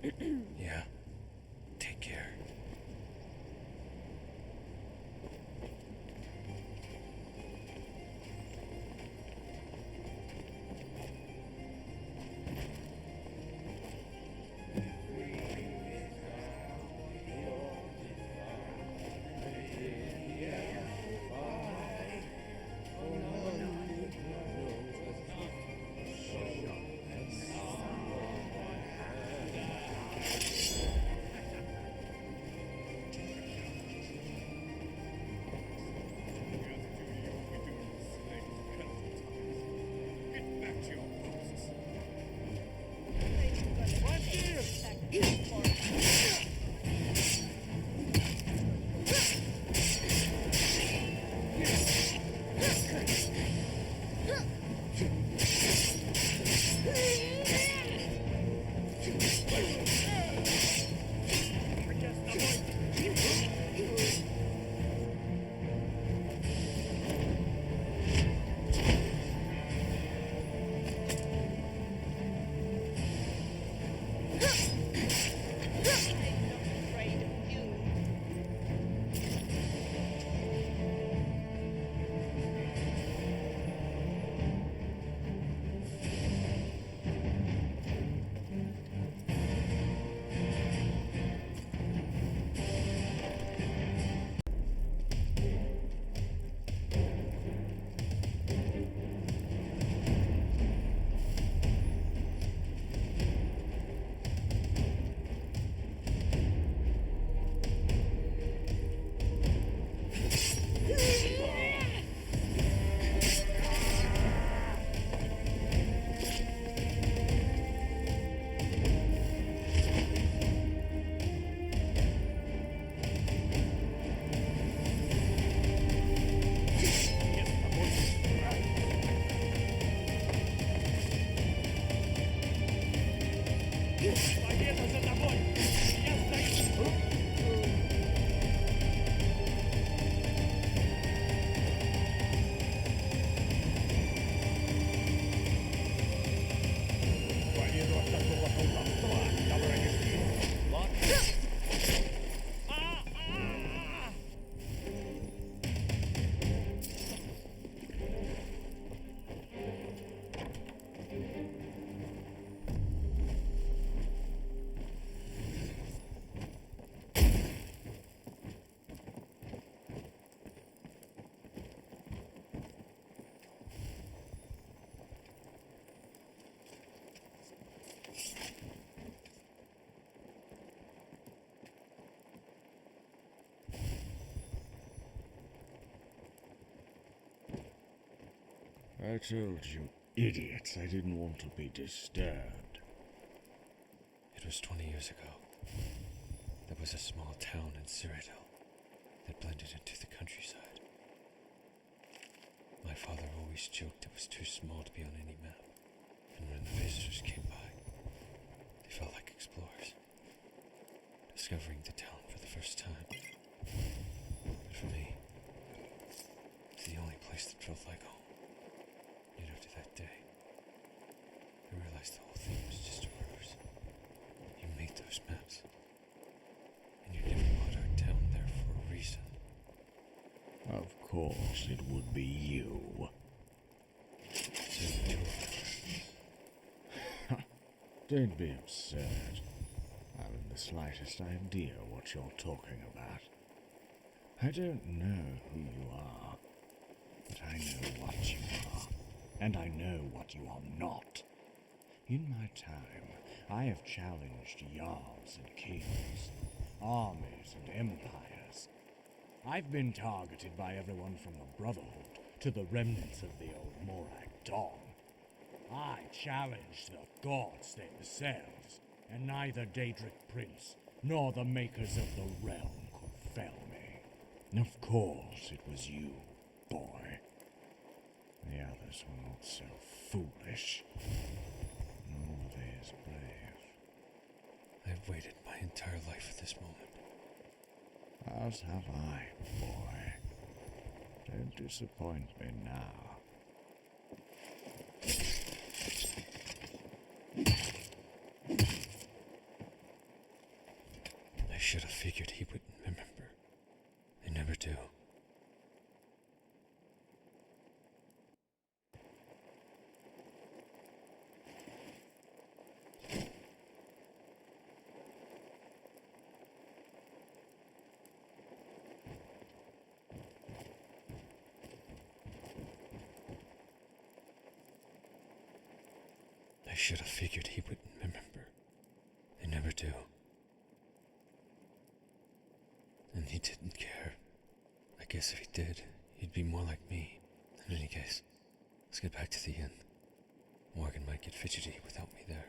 Yeah. Take care. I told you, idiots, I didn't want to be disturbed. It was 20 years ago. There was a small town in Cyrodiil that blended into the countryside. My father always joked it was too small to be on any map, and when the visitors came by, they felt like explorers, discovering the town for the first time. But for me, it's the only place that felt like home. Yet after that day, I realized the whole thing was just a ruse. You made those maps, and you never put our town there for a reason. Of course it would be you. So you do. Don't be absurd. I haven't the slightest idea what you're talking about. I don't know who you are, but I know what you are, and I know what you are not. In my time, I have challenged jarls and kings, armies and empires. I've been targeted by everyone from the Brotherhood to the remnants of the old Morag Dawn. I challenged the gods themselves, and neither Daedric Prince nor the makers of the realm could fell me. Of course it was you, boy. The others were not so foolish, nor were they as brave. I've waited my entire life for this moment. As have I, boy. Don't disappoint me now. I should have figured he wouldn't remember. They never do. And he didn't care. I guess if he did, he'd be more like me. In any case, let's get back to the inn. Morgan might get fidgety without me there.